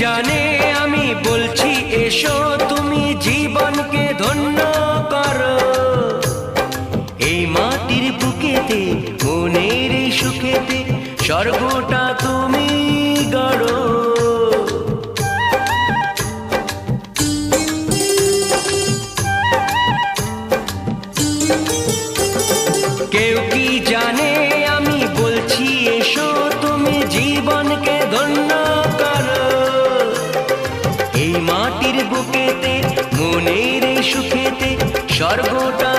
জানে আমি বলছি এসো তুমি জীবনকে ধন্য করো। এই মাটির বুকেতে মনের এই সুখেতে স্বর্গটা তুমি গড়ো। কেউ কি জানে আমি বলছি এসো তুমি জীবনকে ধন্য করো। এই মাটির বুকেতে মনের এই সুখেতে স্বর্গটা